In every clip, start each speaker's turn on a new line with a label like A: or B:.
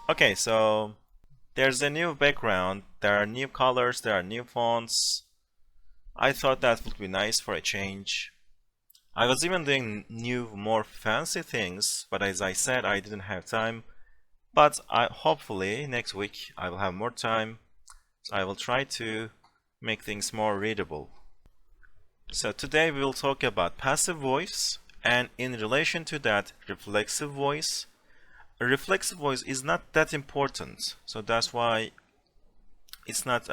A: Okay, so there's a new background, there are new colors, there are new fonts. I thought that would be nice for a change. I was even doing new, more fancy things, but as I said, I didn't have time. But hopefully next week I will have more time, so I will try to make things more readable. So today we will talk about passive voice, and in relation to that, reflexive voice. A reflexive voice is not that important, so that's why it's not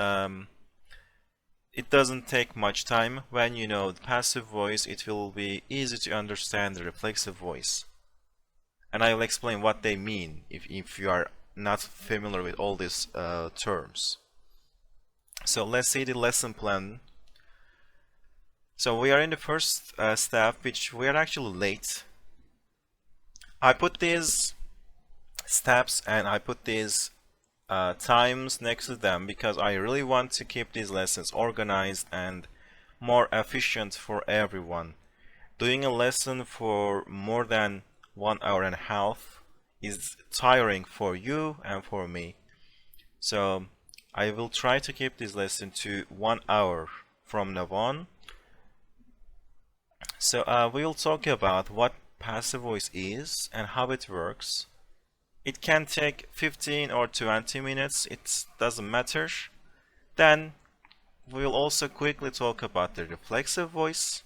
A: it doesn't take much time. When you know the passive voice, it will be easy to understand the reflexive voice, and I will explain what they mean if you are not familiar with all these terms. So let's see the lesson plan. So we are in the first step, which we are actually late. I put these steps and I put these times next to them because I really want to keep these lessons organized and more efficient for everyone. Doing a lesson for more than 1 hour and a half is tiring for you and for me. So I will try to keep this lesson to 1 hour from now on. So we will talk about what passive voice is and how it works. It can take 15 or 20 minutes, it doesn't matter. Then we will also quickly talk about the reflexive voice.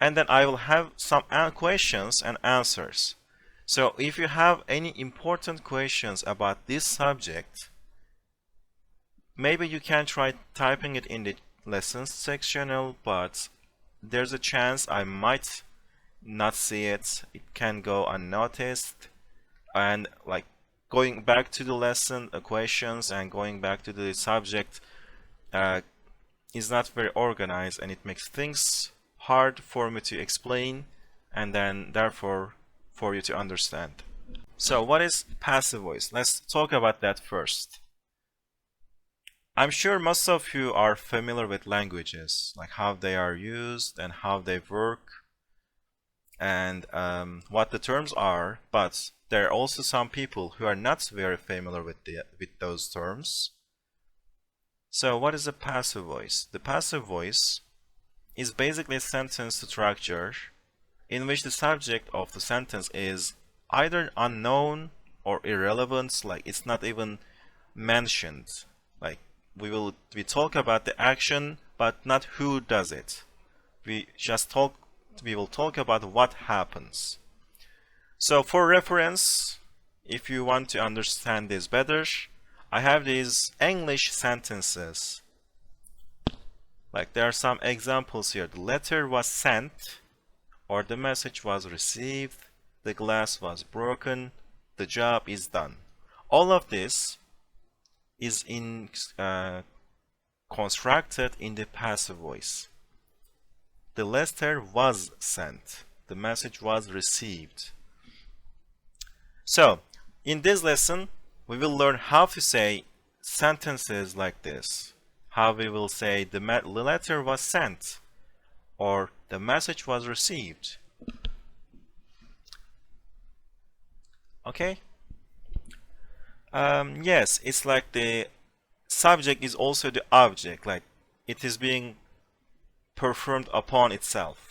A: And then I will have some questions and answers. So if you have any important questions about this subject, maybe you can try typing it in the lessons sectional, but there's a chance I might not see it. It can go unnoticed. And like going back to the lesson questions and going back to the subject is not very organized, and it makes things hard for me to explain and then therefore for you to understand. So what is passive voice? Let's talk about that first. I'm sure most of you are familiar with languages, like how they are used and how they work and what the terms are, but there are also some people who are not very familiar with those terms. So what is a passive voice? The passive voice is basically a sentence structure in which the subject of the sentence is either unknown or irrelevant, like it's not even mentioned. Like we talk about the action but not who does it. We will talk about what happens. So for reference, if you want to understand this better, I have these English sentences. Like there are some examples here. The letter was sent, or the message was received, the glass was broken, the job is done. All of this is constructed in the passive voice. The letter was sent, the message was received. So, in this lesson, we will learn how to say sentences like this. How we will say the letter was sent or the message was received. Okay? Yes, it's like the subject is also the object, like it is being performed upon itself.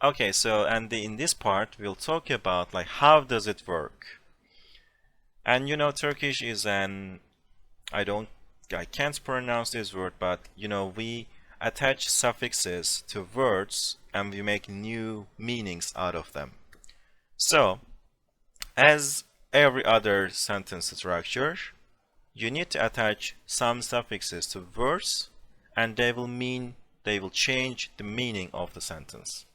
A: Okay, so in this part we'll talk about like how does it work. And you know, Turkish is I can't pronounce this word, but you know, we attach suffixes to words and we make new meanings out of them. So, as every other sentence structure, you need to attach some suffixes to words and they will change the meaning of the sentence.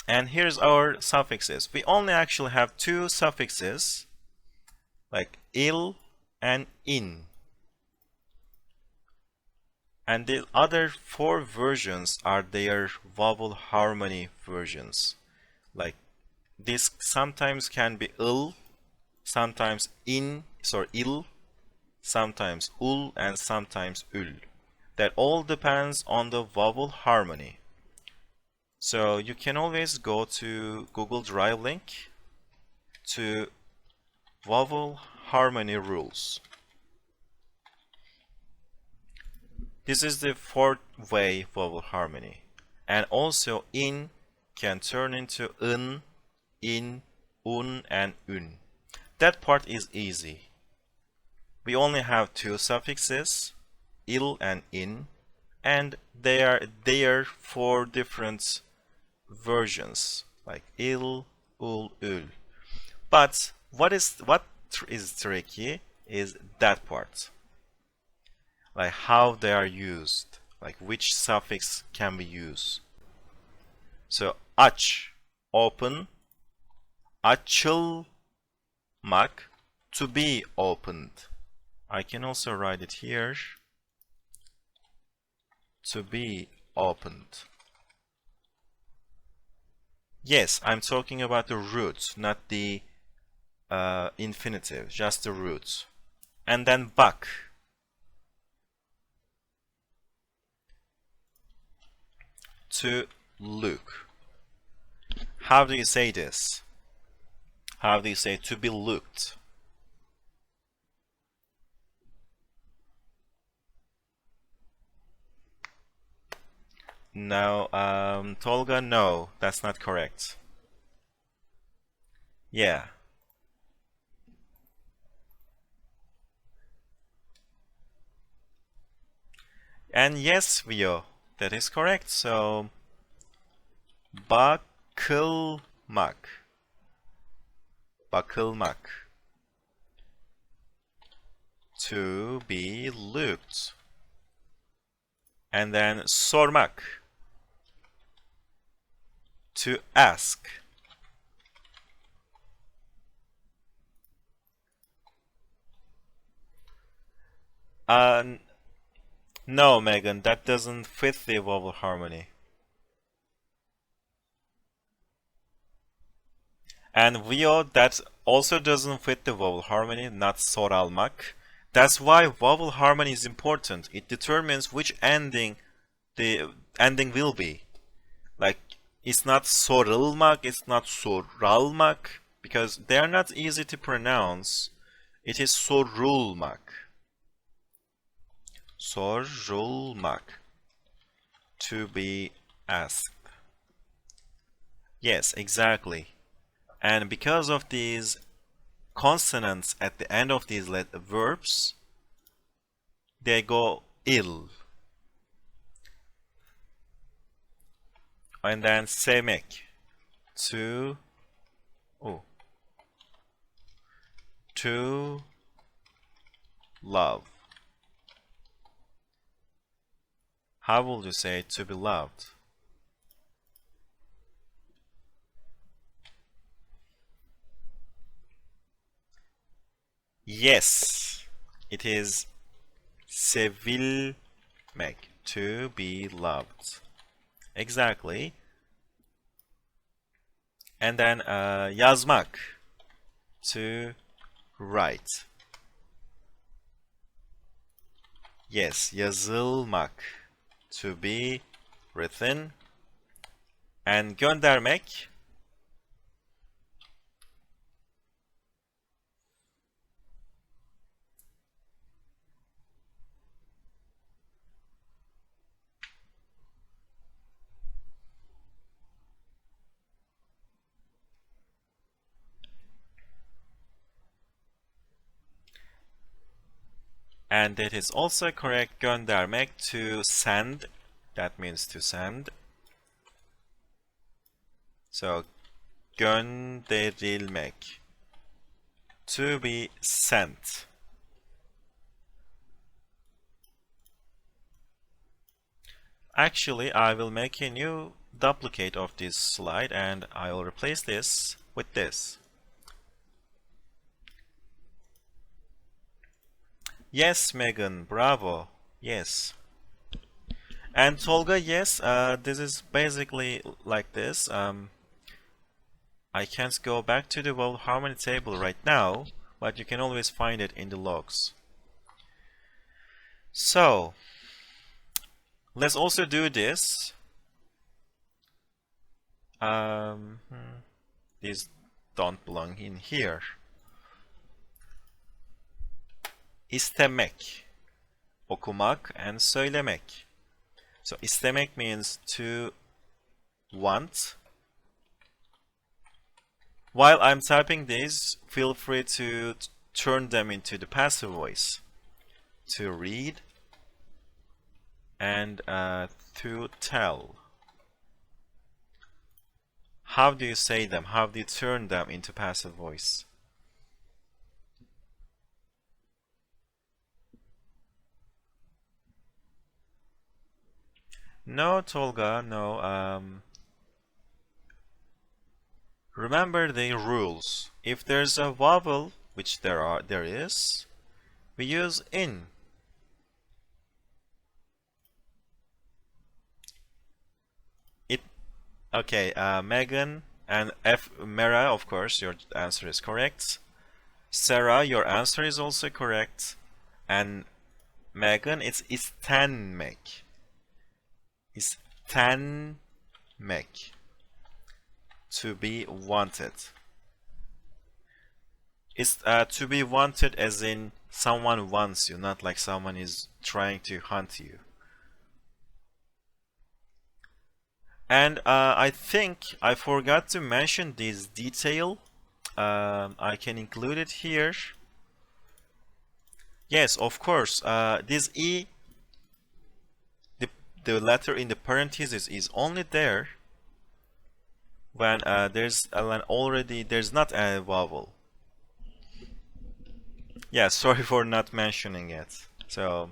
A: And here's our suffixes. We only actually have two suffixes, like il and in. And the other four versions are their vowel harmony versions. Like this sometimes can be il, sometimes il, sometimes ul, and sometimes ül. That all depends on the vowel harmony. So you can always go to Google Drive link to vowel harmony rules. This is the fourth way vowel harmony. And also in can turn into in, un, and un. That part is easy. We only have two suffixes, il and in, and they are there for different versions, like il, ul, ul. But what is tricky is that part, like how they are used, like which suffix can we use. So aç, open, açılmak, to be opened. I can also write it here, to be opened. Yes, I'm talking about the root, not the infinitive, just the root. And then bak, to look. How do you say this? How do you say to be looked? No, Tolga, no, that's not correct. Yeah. And yes, Vio, that is correct. So, bakılmak. Bakılmak. To be looked. And then sormak. To ask. No, Megan, that doesn't fit the vowel harmony. And Vio, that also doesn't fit the vowel harmony, not soralmak. That's why vowel harmony is important. It determines which ending the ending will be. Like, it's not sorılmak, it's not soralmak, because they are not easy to pronounce. It is sorulmak. Sorulmak. To be asked. Yes, exactly. And because of these consonants at the end of these verbs, they go il. And then sevmek, to love. How would you say to be loved? Yes, it is sevilmek, to be loved. Exactly. And then yazmak, to write. Yes, yazılmak, to be written. And göndermek, and it is also correct, göndermek, to send. That means to send. So gönderilmek, to be sent. Actually, I will make a new duplicate of this slide and I will replace this with this. Yes, Megan, bravo. Yes. And Tolga, yes, this is basically like this. I can't go back to the vowel harmony table right now, but you can always find it in the logs. So, let's also do this. These don't belong in here. İstemek, okumak, and söylemek. So istemek means to want. While I'm typing these, feel free to turn them into the passive voice. To read and to tell. How do you say them? How do you turn them into passive voice? No, Tolga, no. Remember the rules. If there's a vowel, which there is, we use in. Okay, Megan and Mera, of course, your answer is correct. Sarah, your answer is also correct. And Megan, it's istenmek. Istenmek. To be wanted. It's to be wanted as in someone wants you, not like someone is trying to hunt you. And I think I forgot to mention this detail. I can include it here. Yes, of course. This E, the letter in the parentheses is only there when there's not a vowel. Yeah, sorry for not mentioning it. So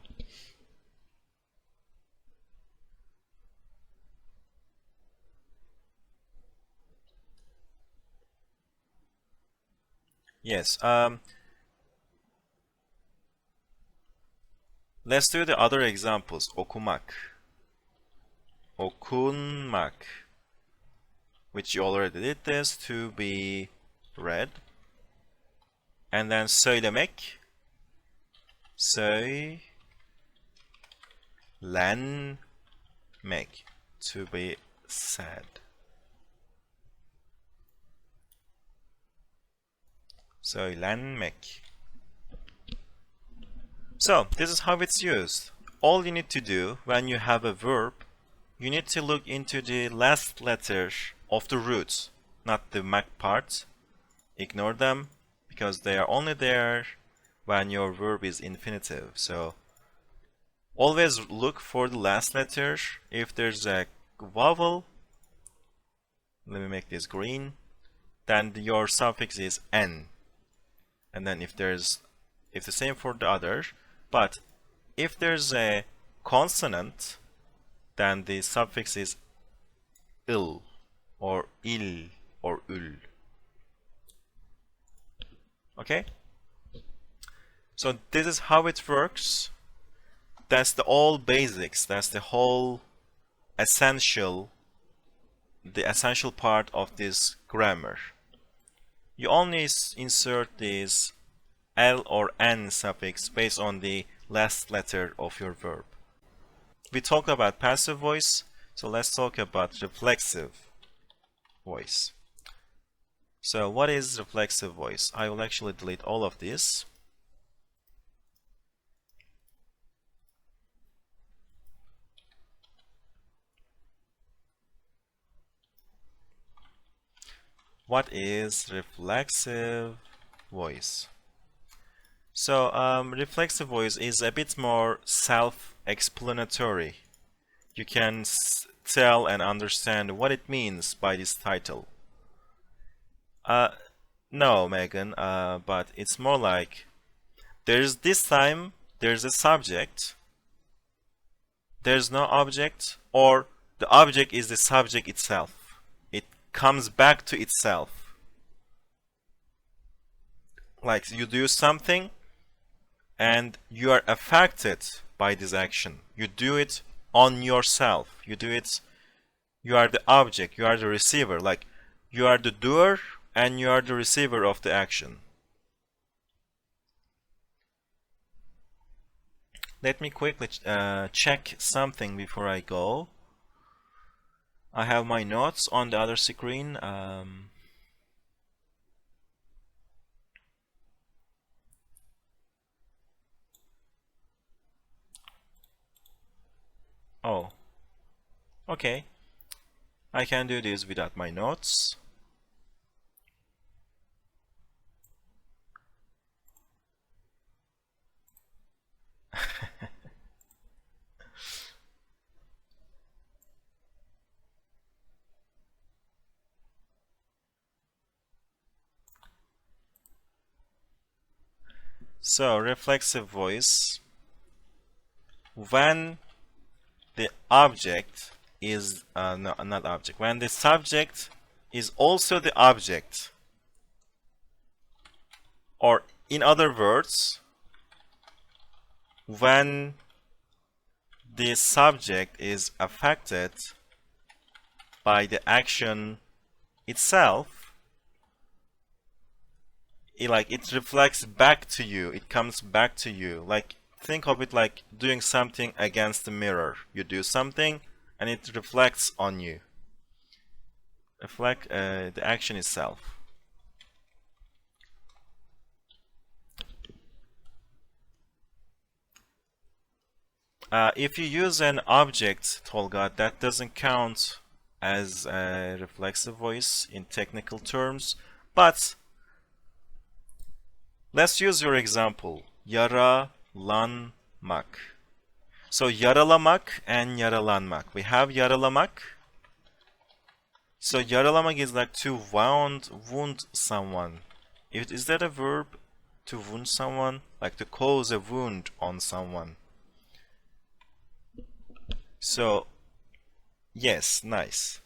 A: yes. Let's do the other examples. Okumak. Okunmak. Which you already did this. To be read. And then söylemek. Söylenmek. To be said. Söylenmek. So, this is how it's used. All you need to do when you have a verb, you need to look into the last letter of the root, not the mak part. Ignore them, because they are only there when your verb is infinitive. So, always look for the last letter. If there's a vowel, let me make this green, then your suffix is n. And then if the same for the other, but if there's a consonant, then the suffix is il or il or ul. Okay? So this is how it works. That's the all basics. That's the whole essential part of this grammar. You only insert this L or N suffix based on the last letter of your verb. We talked about passive voice, so let's talk about reflexive voice. So what is reflexive voice? I will actually delete all of this. What is reflexive voice? So reflexive voice is a bit more self-explanatory. You can tell and understand what it means by this title. No, Megan, but it's more like there's a subject, there's no object, or the object is the subject itself. It comes back to itself. Like you do something and you are affected by this action. You do it on yourself. You are the object, you are the receiver. Like you are the doer and you are the receiver of the action. Let me quickly check something before I go. I have my notes on the other screen. Oh, okay. I can do this without my notes. So, reflexive voice. When the object is, no, not object. When the subject is also the object. Or, in other words, when the subject is affected by the action itself, it reflects back to you, it comes back to you. Like, think of it like doing something against the mirror. You do something and it reflects on you. Reflect the action itself. If you use an object, Tolga, that doesn't count as a reflexive voice in technical terms, but let's use your example. Yaralanmak. So yaralamak and yaralanmak. We have yaralamak. So yaralamak is like to wound someone. Is that a verb? To wound someone? Like to cause a wound on someone. So, yes, nice.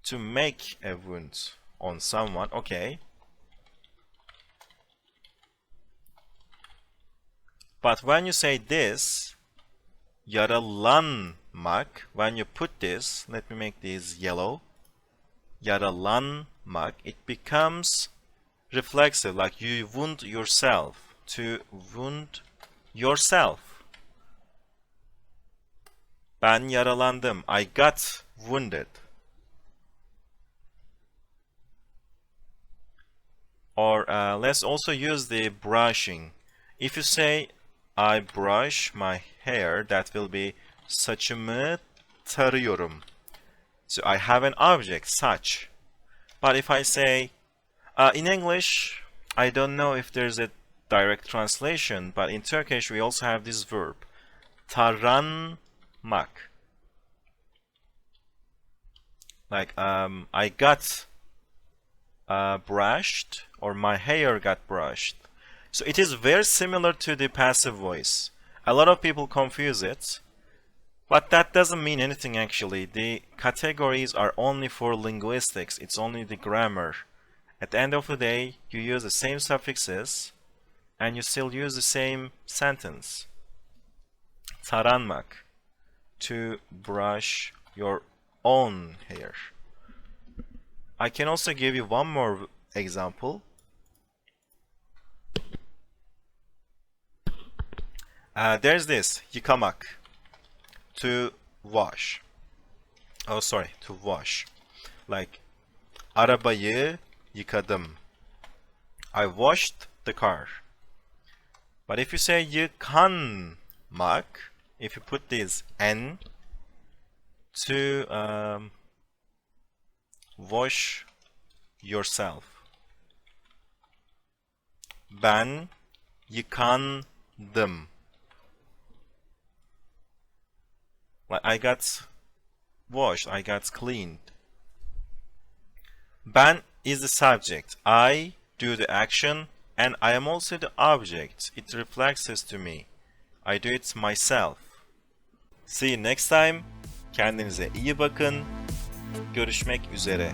A: To make a wound on someone, okay. But when you say this, yaralanmak, when you put this, let me make this yellow, yaralanmak, it becomes reflexive, like you wound yourself, to wound yourself. Ben yaralandım, I got wounded. Or let's also use the brushing. If you say, I brush my hair, that will be saçımı tarıyorum. So I have an object, saç. But if I say, in English, I don't know if there's a direct translation, but in Turkish we also have this verb, taranmak. Like, I got brushed, or my hair got brushed. So it is very similar to the passive voice. A lot of people confuse it, but that doesn't mean anything actually. The categories are only for linguistics, it's only the grammar. At the end of the day, you use the same suffixes, and you still use the same sentence. Taranmak, to brush your own hair. I can also give you one more example. There's this, yıkamak, to wash. Oh, sorry, to wash. Like, arabayı yıkadım. I washed the car. But if you say yıkanmak, if you put this N, to wash yourself. Ben yıkandım. Like, I got washed, I got cleaned. Ben is the subject. I do the action, and I am also the object. It reflects this to me. I do it myself. See you next time. Kendinize iyi bakın. Görüşmek üzere.